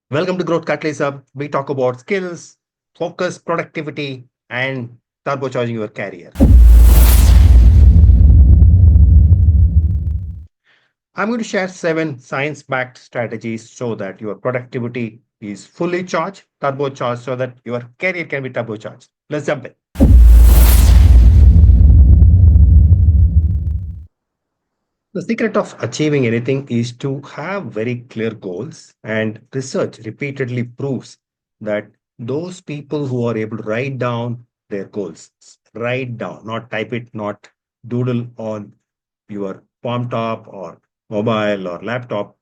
Welcome to Growth Catalyst Hub. We talk about skills, focus, productivity, and turbocharging your career. I'm going to share 7 science-backed strategies so that your productivity is fully charged, turbocharged, so that your career can be turbocharged. Let's jump in. The secret of achieving anything is to have very clear goals, and research repeatedly proves that those people who are able to write down their goals, write down, not type it, not doodle on your palm top or mobile or laptop,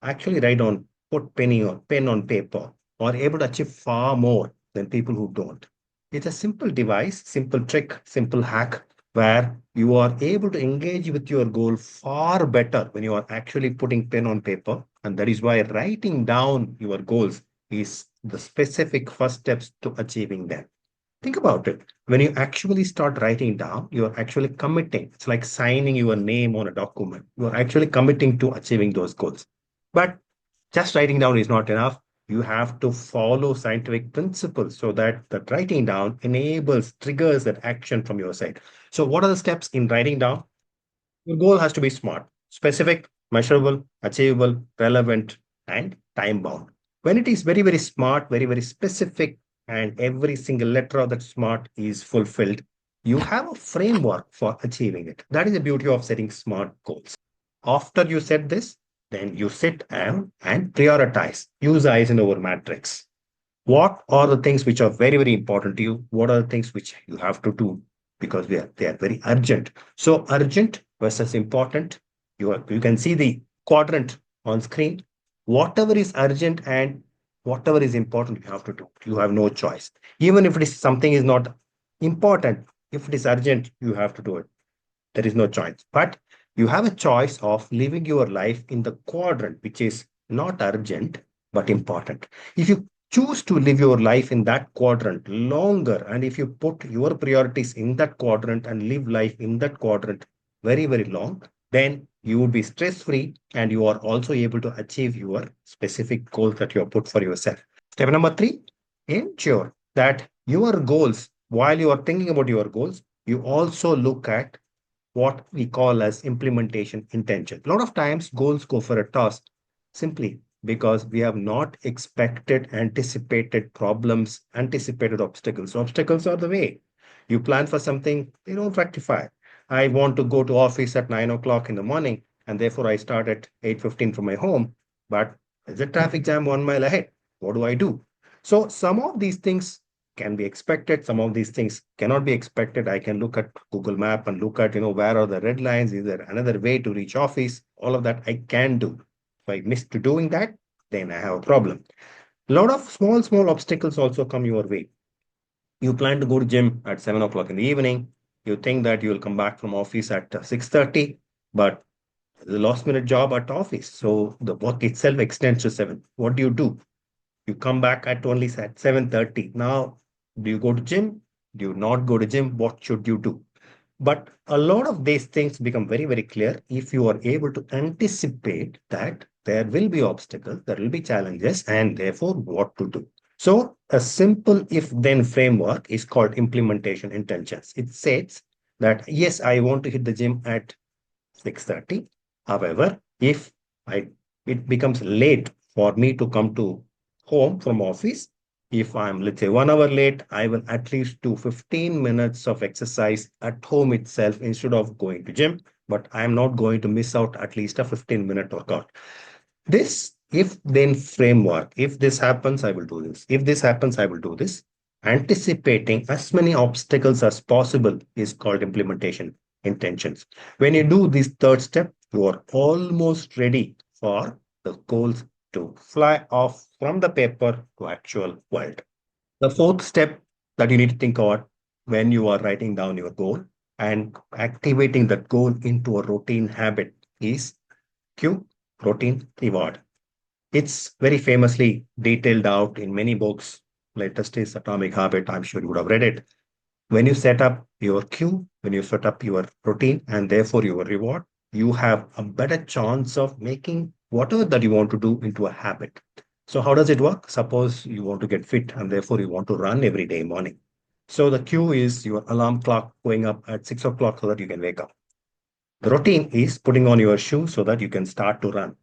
actually write on, put penny or pen on paper, are able to achieve far more than people who don't. It's a simple device, simple trick, simple hack where you are able to engage with your goal far better when you are actually putting pen on paper. And that is why writing down your goals is the specific first steps to achieving them. Think about it. When you actually start writing down, you're actually committing. It's like signing your name on a document. You're actually committing to achieving those goals. But just writing down is not enough. You have to follow scientific principles so that the writing down enables, triggers that action from your side. So, what are the steps in writing down? Your goal has to be smart, specific, measurable, achievable, relevant, and time bound. When it is very, very smart, very, very specific, and every single letter of that smart is fulfilled, you have a framework for achieving it. That is the beauty of setting smart goals. After you set this, then you sit and prioritize. Use Eisenhower matrix. What are the things which are very, very important to you? What are the things which you have to do? Because they are very urgent. So urgent versus important. You can see the quadrant on screen. Whatever is urgent and whatever is important, you have to do. You have no choice. Even if it is something is not important, if it is urgent, you have to do it. There is no choice. But you have a choice of living your life in the quadrant, which is not urgent, but important. If you choose to live your life in that quadrant longer, and if you put your priorities in that quadrant and live life in that quadrant very, very long, then you would be stress free and you are also able to achieve your specific goals that you have put for yourself. Step number 3, ensure that your goals, while you are thinking about your goals, you also look at what we call as implementation intention. A lot of times goals go for a toss simply because we have not expected, anticipated problems, anticipated obstacles. Obstacles are the way. You plan for something, they don't rectify. I want to go to office at 9 o'clock in the morning, and therefore I start at 8:15 from my home. But there's a traffic jam 1 mile ahead. What do I do? So some of these things can be expected. Some of these things cannot be expected. I can look at Google Map and look at, where are the red lines? Is there another way to reach office? All of that I can do. If I miss to doing that, then I have a problem. A lot of small, small obstacles also come your way. You plan to go to gym at 7 o'clock in the evening. You think that you will come back from office at 6:30, but the last minute job at office. So the work itself extends to 7. What do? You come back at only at 7:30. Now, do you go to gym? Do you not go to gym? What should you do? But a lot of these things become very, very clear if you are able to anticipate that there will be obstacles, there will be challenges, and therefore what to do. So, a simple if then framework is called implementation intentions. It says that yes, I want to hit the gym at 6:30. However, if I it becomes late for me to come to home from office, if I'm, let's say, 1 hour late, I will at least do 15 minutes of exercise at home itself instead of going to gym. But I'm not going to miss out at least a 15-minute workout. This if then framework, if this happens, I will do this. If this happens, I will do this. Anticipating as many obstacles as possible is called implementation intentions. When you do this third step, you are almost ready for the goals to fly off from the paper to actual world. The fourth step that you need to think about when you are writing down your goal and activating that goal into a routine habit is cue, routine, reward. It's very famously detailed out in many books. Latest is Atomic Habit. I'm sure you would have read it. When you set up your cue, when you set up your routine and therefore your reward, you have a better chance of making whatever that you want to do into a habit. So how does it work? Suppose you want to get fit and therefore you want to run every day morning. So the cue is your alarm clock going up at 6 o'clock so that you can wake up. The routine is putting on your shoes so that you can start to run.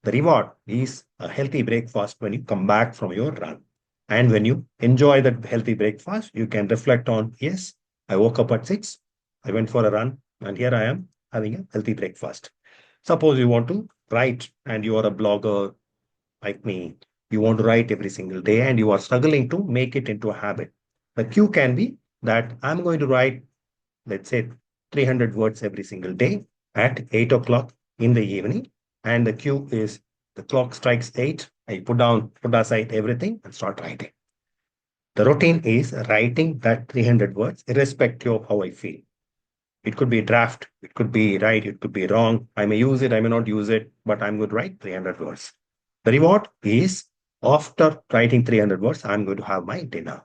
The reward is a healthy breakfast when you come back from your run. And when you enjoy that healthy breakfast, you can reflect on, yes, I woke up at 6, I went for a run, and here I am having a healthy breakfast. Suppose you want to write and you are a blogger like me. You want to write every single day and you are struggling to make it into a habit. The cue can be that I'm going to write, let's say, 300 words every single day at 8 o'clock in the evening. And the cue is the clock strikes 8. I put aside everything and start writing. The routine is writing that 300 words, irrespective of how I feel. It could be a draft, it could be right, it could be wrong. I may use it, I may not use it, but I'm going to write 300 words. The reward is after writing 300 words, I'm going to have my dinner.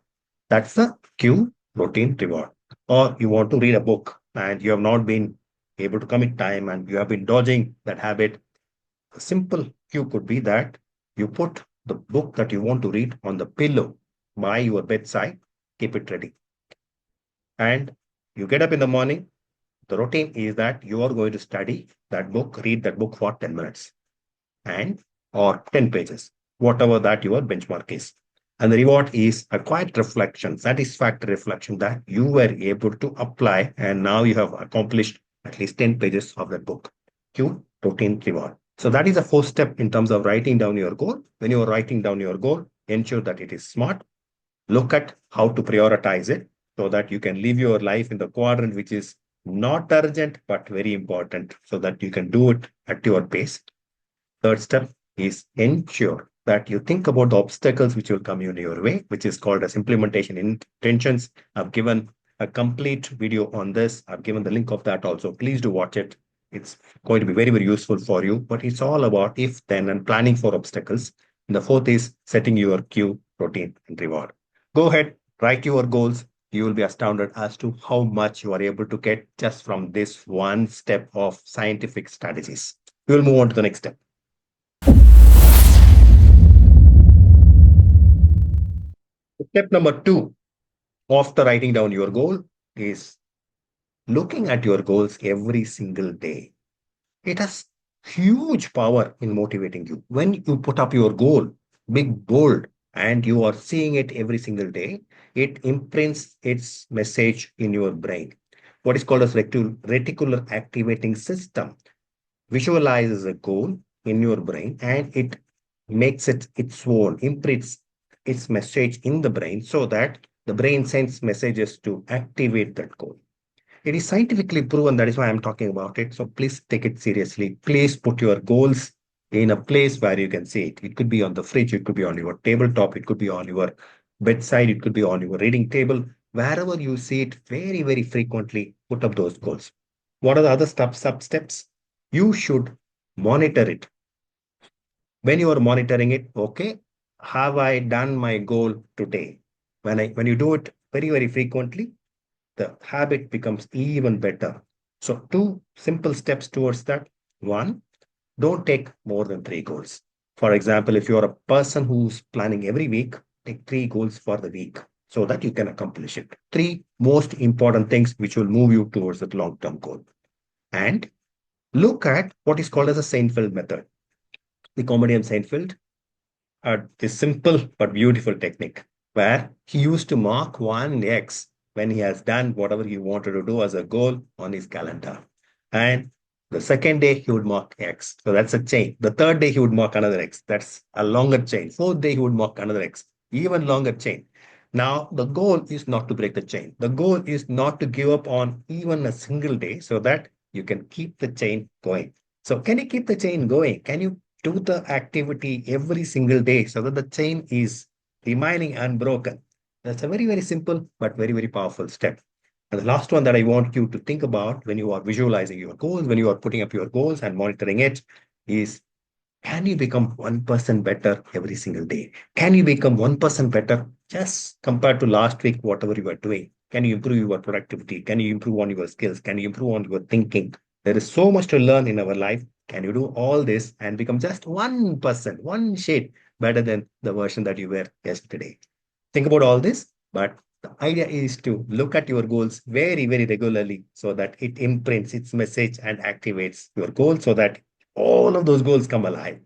That's the cue routine reward. Or you want to read a book and you have not been able to commit time and you have been dodging that habit. A simple cue could be that you put the book that you want to read on the pillow by your bedside, keep it ready. And you get up in the morning. The routine is that you are going to study that book, read that book for 10 minutes and or 10 pages, whatever that your benchmark is. And the reward is a quiet reflection, satisfactory reflection that you were able to apply and now you have accomplished at least 10 pages of that book. Q routine reward. So that is a first step in terms of writing down your goal. When you are writing down your goal, ensure that it is smart. Look at how to prioritize it so that you can live your life in the quadrant which is not urgent but very important so that you can do it at your pace. Third step is ensure that you think about the obstacles which will come in your way, which is called as implementation intentions. I've given a complete video on this. I've given the link of that also. Please do watch it. It's going to be very, very useful for you, but it's all about if, then, and planning for obstacles. And the fourth is setting your cue, routine, and reward. Go ahead, write your goals. You will be astounded as to how much you are able to get just from this one step of scientific strategies. We will move on to the next step. Step number two, after writing down your goal, is looking at your goals every single day. It has huge power in motivating you. When you put up your goal, big, bold, and you are seeing it every single day, it imprints its message in your brain. What is called as reticular activating system visualizes a goal in your brain and it makes it its own, imprints its message in the brain so that the brain sends messages to activate that goal. It is scientifically proven. That is why I'm talking about it. So please take it seriously. Please put your goals in a place where you can see it. It could be on the fridge, it could be on your tabletop, it could be on your bedside, it could be on your reading table. Wherever you see it very, very frequently, put up those goals. What are the other sub steps? You should monitor it. When you are monitoring it, okay, have I done my goal today? When you do it very, very frequently, the habit becomes even better. So, two simple steps towards that. One, don't take more than three goals. For example, if you're a person who's planning every week, take three goals for the week so that you can accomplish it. Three most important things which will move you towards that long term goal. And look at what is called as a Seinfeld method. The comedian Seinfeld this simple but beautiful technique where he used to mark one X when he has done whatever he wanted to do as a goal on his calendar. And the second day he would mark X. So that's a chain. The third day he would mark another X. That's a longer chain. Fourth day he would mark another X. Even longer chain. Now, the goal is not to break the chain. The goal is not to give up on even a single day so that you can keep the chain going. So, can you keep the chain going? Can you do the activity every single day so that the chain is remaining unbroken? That's a very, very simple but very, very powerful step. And the last one that I want you to think about when you are visualizing your goals, when you are putting up your goals and monitoring it, is can you become 1% better every single day? Can you become 1% better just compared to last week, whatever you were doing? Can you improve your productivity? Can you improve on your skills? Can you improve on your thinking? There is so much to learn in our life. Can you do all this and become just 1%, one shade? better than the version that you were yesterday. Think about all this, but the idea is to look at your goals very, very regularly so that it imprints its message and activates your goal so that all of those goals come alive.